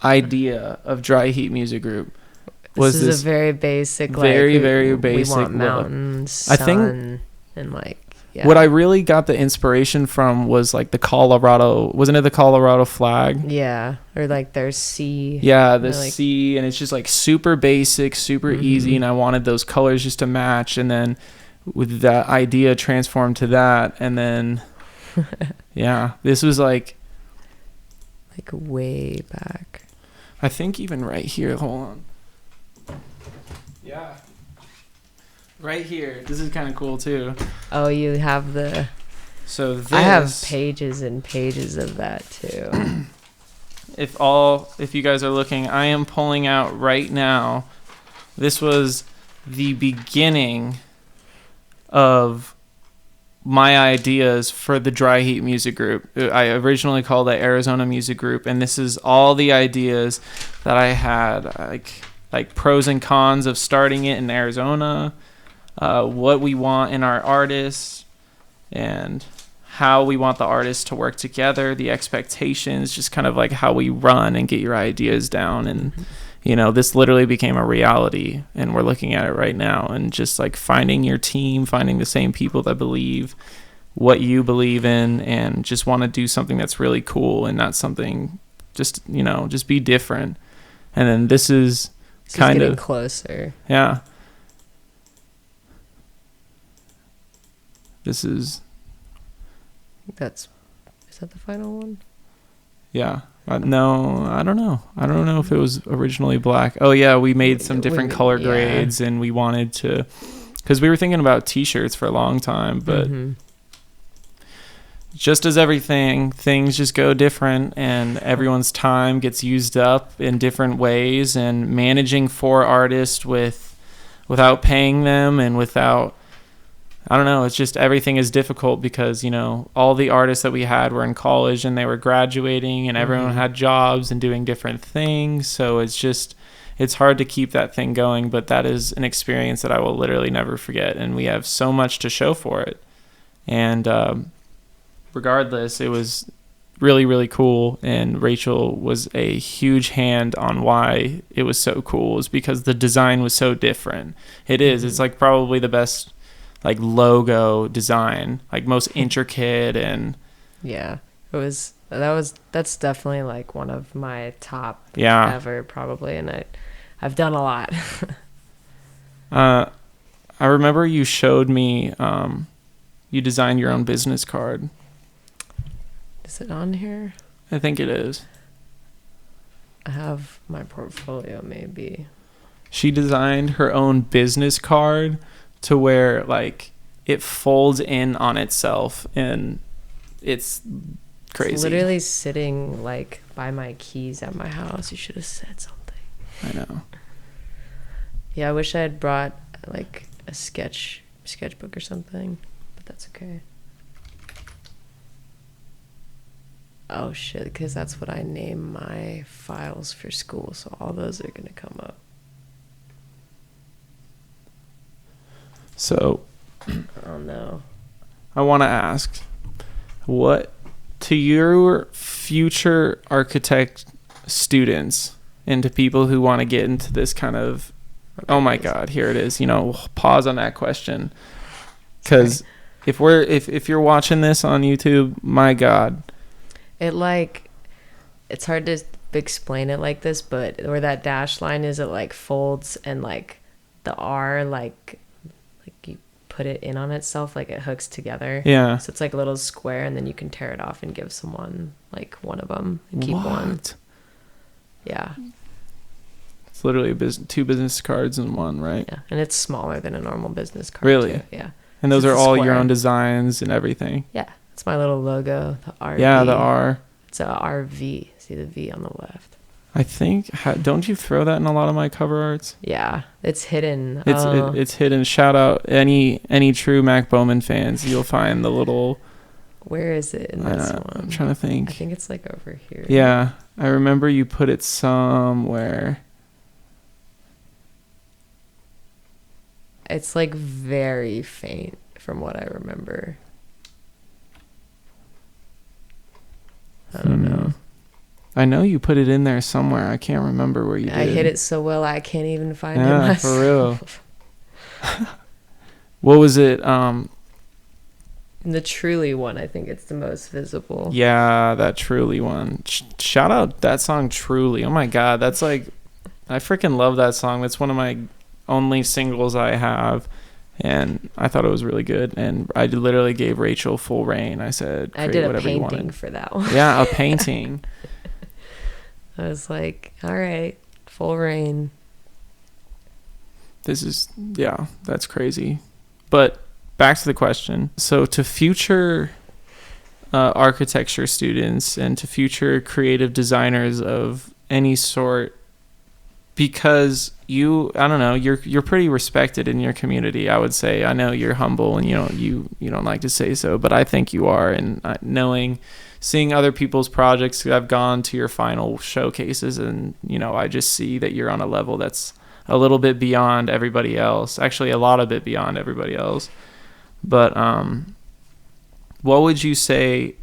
idea of Dry Heat Music Group. This is a very basic, very basic. We want mountains, sun, I think, and what I really got the inspiration from was like the Colorado. Wasn't it the Colorado flag? Yeah, or like their sea. Yeah, the sea, and it's just like super basic, super easy, and I wanted those colors just to match, and then with that idea transformed to that, and then yeah, this was like way back. I think even right here. Hold on. Yeah. Right here. This is kind of cool too. Oh, you have the. So this. I have pages and pages of that too. If you guys are looking, I am pulling out right now. This was the beginning of my ideas for the Dry Heat Music Group. I originally called it Arizona Music Group, and this is all the ideas that I had, like pros and cons of starting it in Arizona, what we want in our artists, and how we want the artists to work together, the expectations, just kind of like how we run and get your ideas down. And this literally became a reality, and we're looking at it right now, and just like finding your team, finding the same people that believe what you believe in and just want to do something that's really cool and not something just be different. And then this is kind of closer. Yeah. This is is that the final one? Yeah. No, I don't know. I don't know if it was originally black. Oh yeah, we made some different color grades, and we wanted to, because we were thinking about t-shirts for a long time, but just as everything, things just go different, and everyone's time gets used up in different ways, and managing 4 artists without paying them and without, I don't know, it's just everything is difficult because, all the artists that we had were in college and they were graduating, and everyone had jobs and doing different things. So it's hard to keep that thing going, but that is an experience that I will literally never forget. And we have so much to show for it. And regardless, it was really, really cool. And Rachael was a huge hand on why it was so cool, is because the design was so different. It's like probably the best like logo design, like most intricate. And that's definitely like one of my top ever probably, and I've done a lot. I remember you showed me you designed your own business card. Is it on here? I think it is. I have my portfolio maybe. She designed her own business card to where like it folds in on itself, and it's crazy. It's literally sitting like by my keys at my house. You should have said something. I know. Yeah, I wish I had brought like a sketchbook or something, but that's okay. Oh shit, because that's what I name my files for school, so all those are gonna come up. So, oh no. I want to ask, what to your future architect students and to people who want to get into this kind of, oh my God, here it is. Pause on that question, because if you're watching this on YouTube, my God, it's hard to explain it like this, but where that dash line is, it like folds, and like the R like you put it in on itself, like it hooks together. Yeah. So it's like a little square, and then you can tear it off and give someone like one of them and keep one. Yeah. It's literally 2 business cards in one, right? Yeah, and it's smaller than a normal business card. Really? Too. Yeah. And those are all square. your own designs and everything. Yeah, it's my little logo, the R. Yeah, the R. It's a RV. See the V on the left. I think, don't you throw that in a lot of my cover arts? Yeah, it's hidden. It's hidden. Shout out any true Mac Bowman fans. You'll find the little. Where is it in this one? I'm trying to think. I think it's like over here. Yeah, I remember you put it somewhere. It's like very faint from what I remember. I don't know. I know you put it in there somewhere. I can't remember where you did. I hit it so well I can't even find it myself. For real. What was it? The Truly one, I think it's the most visible. Yeah, that Truly one. Shout out that song Truly. Oh my God, that's like, I freaking love that song. That's one of my only singles I have, and I thought it was really good. And I literally gave Rachael full reign. I said, I did a painting for that one. Yeah, a painting. I was like, all right, full reign. That's crazy. But back to the question. So to future architecture students and to future creative designers of any sort, because I don't know, you're pretty respected in your community, I would say. I know you're humble and you don't like to say so, but I think you are. And seeing other people's projects, I've gone to your final showcases, and I just see that you're on a level that's a little bit beyond everybody else. Actually, a lot of bit beyond everybody else. But what would you say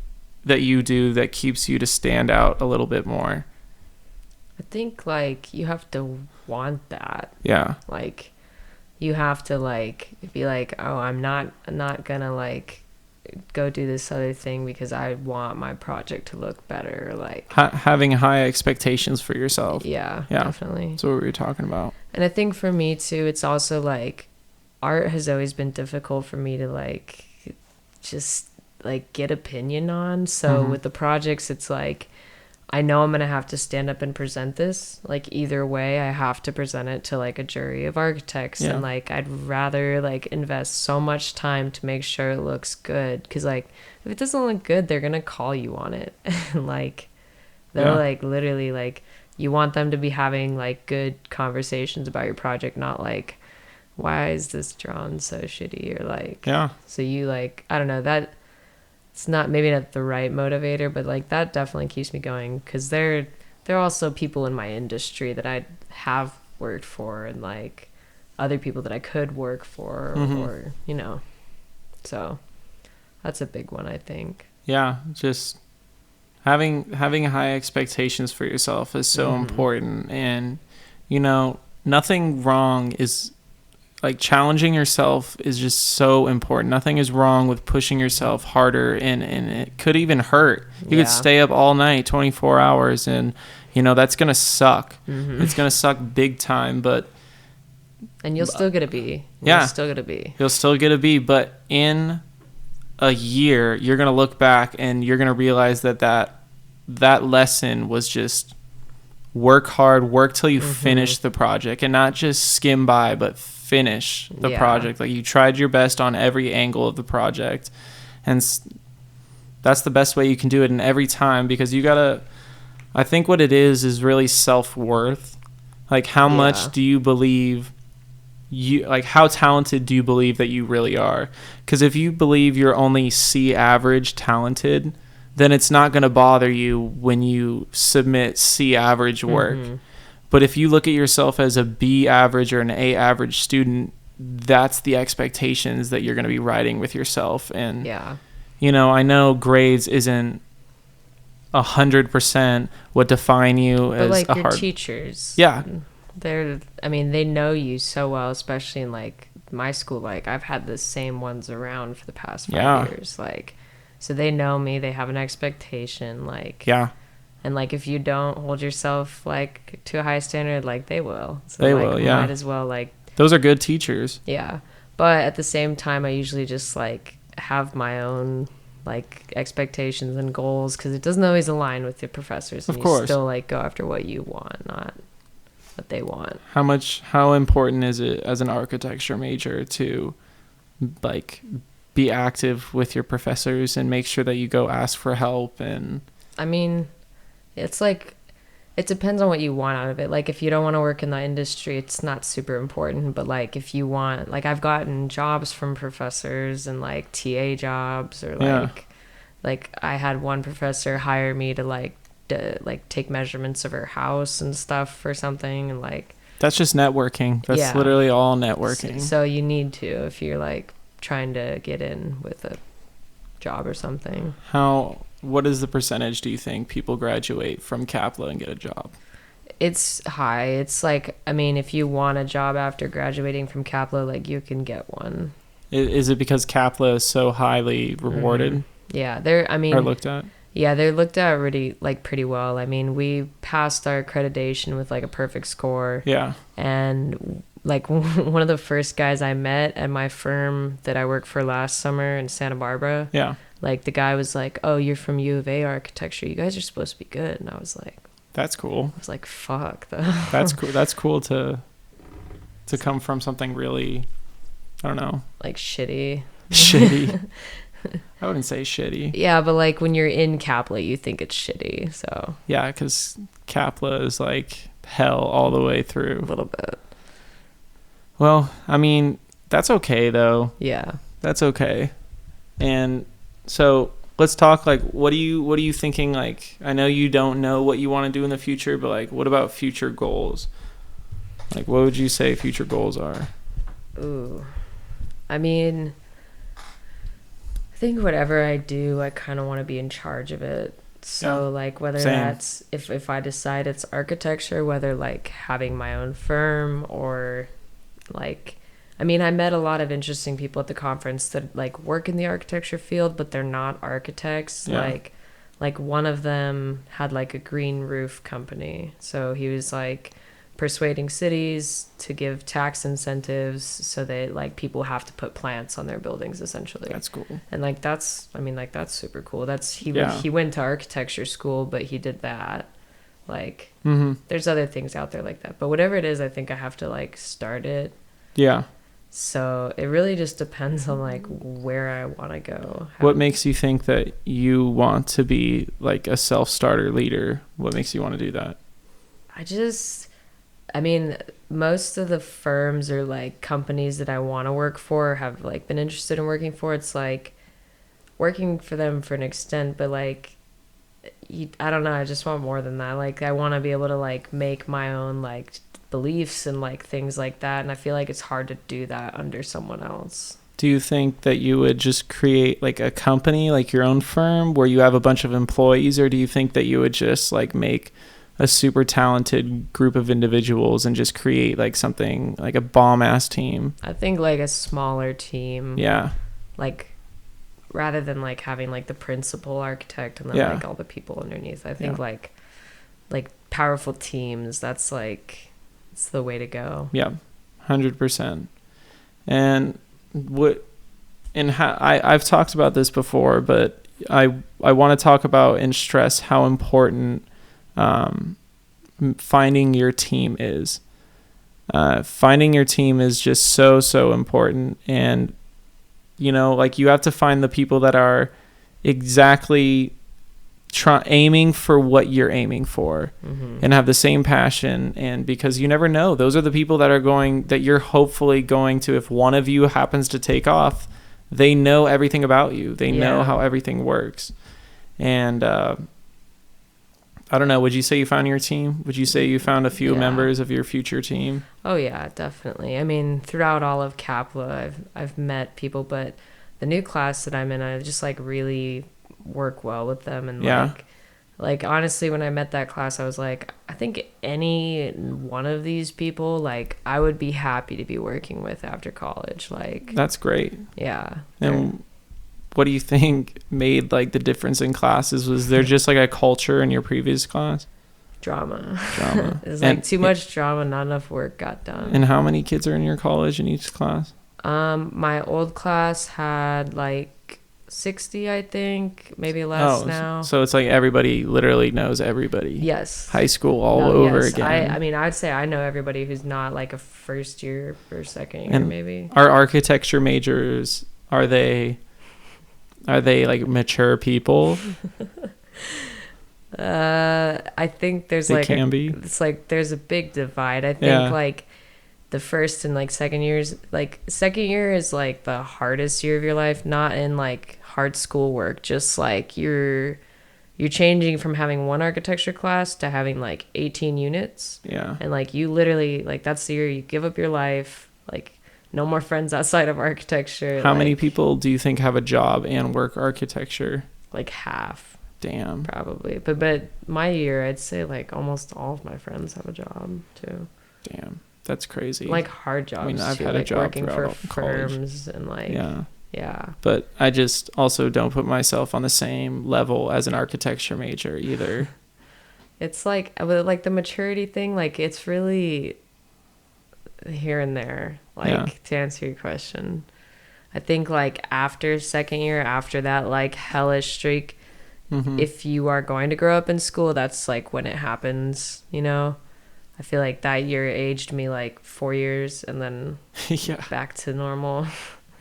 that you do that keeps you to stand out a little bit more? I think like you have to want that. Yeah. Like you have to like be like, oh, I'm not gonna like go do this other thing because I want my project to look better. Like having high expectations for yourself. Yeah, definitely. That's what we were talking about. And I think for me too, it's also like art has always been difficult for me to like just like get opinion on. So with the projects, it's like I know I'm gonna have to stand up and present this. Like either way, I have to present it to like a jury of architects, and like I'd rather like invest so much time to make sure it looks good. Because like if it doesn't look good, they're gonna call you on it, and like they'll like literally like you want them to be having like good conversations about your project, not like why is this drawn so shitty, or like so you like I don't know that. It's not maybe not the right motivator, but like that definitely keeps me going, because they're also people in my industry that I have worked for, and like other people that I could work for, or so that's a big one, I think. Yeah, just having high expectations for yourself is so important, and nothing wrong is like challenging yourself is just so important. Nothing is wrong with pushing yourself harder, and it could even hurt. You could stay up all night, 24 hours, and that's gonna suck. It's gonna suck big time, and you'll still get a B. You'll still get a B, but in a year you're gonna look back and you're gonna realize that lesson was just work hard, work till you finish the project, and not just skim by, but finish the project. Like you tried your best on every angle of the project, and that's the best way you can do it. And every time, because I think what it is really self-worth. Like how much do you believe how talented do you believe that you really are? Because if you believe you're only C average talented, then it's not going to bother you when you submit C average work. But if you look at yourself as a B average or an A average student, that's the expectations that you're going to be writing with yourself. And, I know grades isn't 100% what define you as like a your hard... teachers. Yeah. They know you so well, especially in like my school. Like I've had the same ones around for the past 5 years. Like, so they know me, they have an expectation. Like, and like if you don't hold yourself like to a high standard, like they will. So they like, will, might as well like. Those are good teachers. Yeah, but at the same time, I usually just like have my own like expectations and goals, because it doesn't always align with the professors. And of course, you still like go after what you want, not what they want. How important is it as an architecture major to like be active with your professors and make sure that you go ask for help? And I mean, it's like it depends on what you want out of it. Like if you don't want to work in the industry, it's not super important. But like if you want, like I've gotten jobs from professors and like TA jobs, or like I had one professor hire me to like take measurements of her house and stuff or something, and like that's just networking. That's literally all networking. So you need to, if you're like trying to get in with a job or something. What is the percentage, do you think, people graduate from Kapla and get a job? It's high. It's like, I mean, if you want a job after graduating from Kapla, like you can get one. Is it because Kapla is so highly rewarded? Yeah, or looked at? Yeah, they're looked at pretty well. I mean, we passed our accreditation with like a perfect score. Yeah. And like one of the first guys I met at my firm that I worked for last summer in Santa Barbara. Yeah. Like the guy was like, "Oh, you're from U of A architecture. You guys are supposed to be good." And I was like, "That's cool." I was like, "Fuck though." That's cool. That's cool to come from something really, I don't know, like shitty. Shitty. I wouldn't say shitty. Yeah, but like when you're in Kapla, you think it's shitty. So yeah, because Kapla is like hell all the way through. A little bit. Well, I mean, that's okay though. Yeah. That's okay. And so let's talk, like, what are you thinking? Like, I know you don't know what you want to do in the future, but like, what about future goals? Like, what would you say future goals are? Ooh. I mean, I think whatever I do, I kind of want to be in charge of it. So like whether Same. that's if I decide it's architecture, whether like having my own firm or like, I mean, I met a lot of interesting people at the conference that like work in the architecture field, but they're not architects. Yeah. Like one of them had like a green roof company. So he was like persuading cities to give tax incentives so that like people have to put plants on their buildings essentially. That's cool. And like that's, I mean, like that's super cool. That's he went to architecture school, but he did that. Like there's other things out there like that. But whatever it is, I think I have to like start it. Yeah. So it really just depends on like where I want to go. What makes you think that you want to be like a self-starter leader? What makes you want to do that? I mean, most of the firms or like companies that I want to work for have like been interested in working for. It's like working for them for an extent, but like, I don't know. I just want more than that. Like, I want to be able to like make my own like beliefs and like things like that. And I feel like it's hard to do that under someone else. Do you think that you would just create like a company, like your own firm where you have a bunch of employees, or do you think that you would just like make a super talented group of individuals and just create like something like a bomb ass team? I think like a smaller team. Yeah. Like rather than like having like the principal architect and then like all the people underneath. I think like powerful teams, that's like, it's the way to go. Yeah. 100%. And I've talked about this before, but I want to talk about and stress how important finding your team is. Finding your team is just so important. And, you know, like you have to find the people that are exactly aiming for what you're aiming for and have the same passion. And because you never know, those are the people that you're hopefully going to, if one of you happens to take off, they know everything about you. They know how everything works. And, I don't know. Would you say you found your team? Would you say you found a few members of your future team? Oh yeah, definitely. I mean, throughout all of Capla, I've met people, but the new class that I'm in, I just like really work well with them. And like honestly, when I met that class, I was like, I think any one of these people, like I would be happy to be working with after college. Like that's great. Yeah. And what do you think made like the difference in classes? Was there just like a culture in your previous class? Drama. It was like too much drama, not enough work got done. And how many kids are in your college in each class? My old class had like 60, I think, maybe less now. So it's like everybody literally knows everybody. Yes. High school over again. I mean, I'd say I know everybody who's not like a first year or second year, maybe. Our architecture majors, are they like mature people? I think there's it's like there's a big divide. I think like the first and like second years, like second year is like the hardest year of your life, not in like hard schoolwork, just like you're changing from having one architecture class to having like 18 units. Yeah. And like you literally, like that's the year you give up your life, like no more friends outside of architecture. How many people do you think have a job and work architecture? Like half. Damn. Probably. But my year, I'd say like almost all of my friends have a job too. Damn. That's crazy. Like hard jobs. I mean, I've had a job working for firms and like yeah. But I just also don't put myself on the same level as an architecture major either. It's like the maturity thing, like it's really here and there, like to answer your question. I think like after second year, after that like hellish streak, if you are going to grow up in school, that's like when it happens, you know. I feel like that year aged me like 4 years and then back to normal.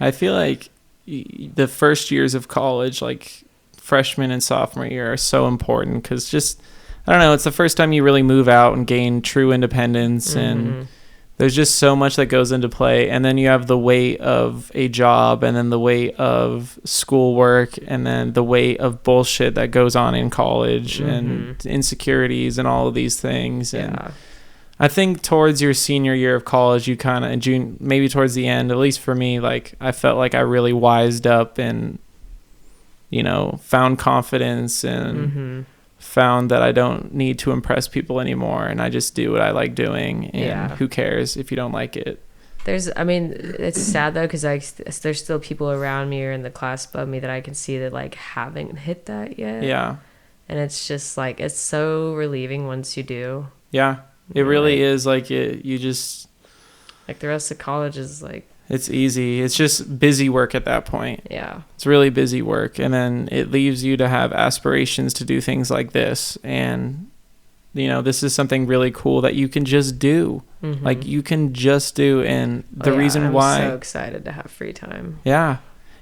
I feel like the first years of college, like freshman and sophomore year, are so important because just I don't know, it's the first time you really move out and gain true independence, and there's just so much that goes into play. And then you have the weight of a job, and then the weight of schoolwork, and then the weight of bullshit that goes on in college, and insecurities and all of these things. Yeah. And I think towards your senior year of college, you kind of, in June, maybe towards the end, at least for me, like I felt like I really wised up and, you know, found confidence and found that I don't need to impress people anymore, and I just do what I like doing, and who cares if you don't like it. I mean, it's sad though, because there's still people around me or in the class above me that I can see that like haven't hit that yet. Yeah. And it's just like, it's so relieving once you do. Yeah, it really is. Like you just, like the rest of college is like, it's easy. It's just busy work at that point. Yeah. It's really busy work. And then it leaves you to have aspirations to do things like this. And, you know, this is something really cool that you can just do. Like you can just do. And the reason why I'm so excited to have free time. Yeah.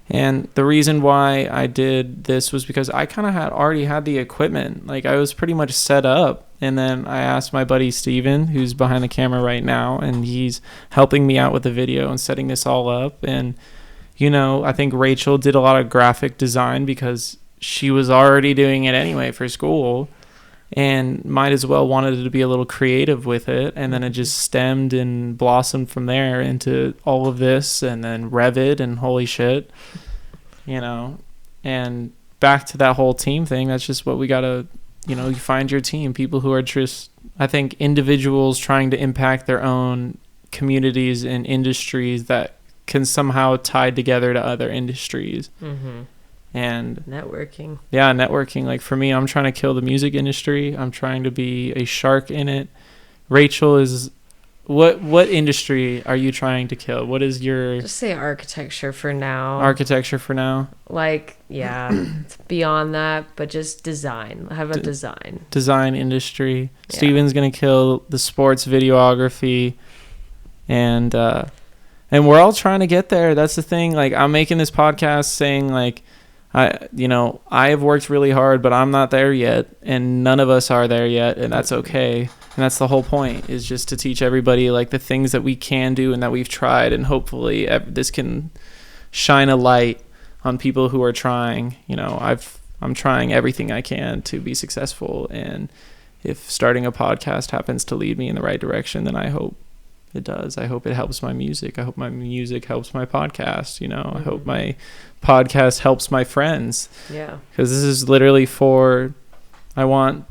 And the reason why I did this was because I kind of already had the equipment. Like I was pretty much set up. And then I asked my buddy Steven, who's behind the camera right now, and he's helping me out with the video and setting this all up. And, you know, I think Rachel did a lot of graphic design because she was already doing it anyway for school, and might as well wanted to be a little creative with it. And then it just stemmed and blossomed from there into all of this, and then Revit, and holy shit, you know. And back to that whole team thing, that's just what we got to, you know, you find your team, people who are just, I think, individuals trying to impact their own communities and industries that can somehow tie together to other industries. And networking. Yeah, networking. Like for me, I'm trying to kill the music industry. I'm trying to be a shark in it. Rachel is, what industry are you trying to kill? What is your... Just say architecture for now. Architecture for now? Like, yeah, it's beyond that, but just design. Have a design. Design industry. Yeah. Steven's going to kill the sports videography. And we're all trying to get there. That's the thing. Like, I'm making this podcast saying, like, I have worked really hard, but I'm not there yet, and none of us are there yet, and that's okay. And that's the whole point, is just to teach everybody like the things that we can do and that we've tried, and hopefully this can shine a light on people who are trying. You know, I'm trying everything I can to be successful, and if starting a podcast happens to lead me in the right direction, then I hope it does. I hope it helps my music. I hope my music helps my podcast. You know, I hope my podcast helps my friends. Yeah. Because this is literally I want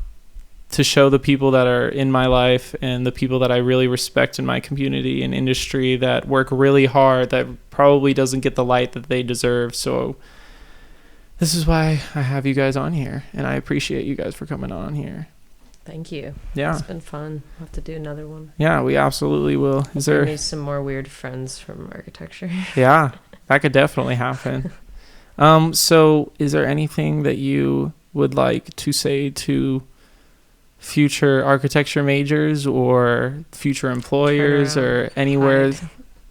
to show the people that are in my life and the people that I really respect in my community and industry that work really hard, that probably doesn't get the light that they deserve. So this is why I have you guys on here, and I appreciate you guys for coming on here. Thank you. Yeah. It's been fun. We'll have to do another one. Yeah, we absolutely will. Give me some more weird friends from architecture. Yeah, that could definitely happen. So is there anything that you would like to say to future architecture majors or future employers or anywhere?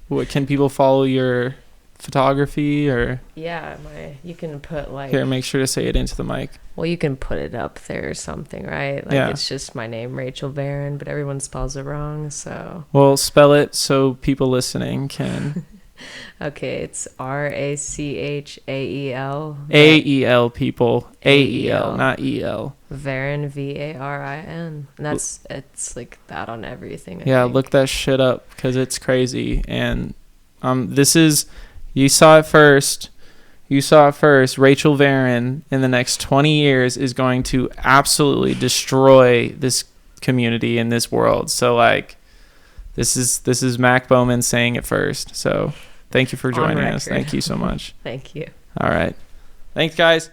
What can people follow your photography? Or you can put like, here, make sure to say it into the mic. Well, you can put it up there or something, right? Like it's just my name, Rachael Varin, but everyone spells it wrong. So well, spell it so people listening can. Okay, it's RACHAEL. AEL, people. AEL, not EL. Varin, VARIN. And it's like that on everything. I think. Look that shit up, because it's crazy. And this is, you saw it first. Rachael Varin in the next 20 years is going to absolutely destroy this community in this world. So like, this is Mac Bowman saying it first. So thank you for joining us. Thank you so much. Thank you. All right. Thanks, guys.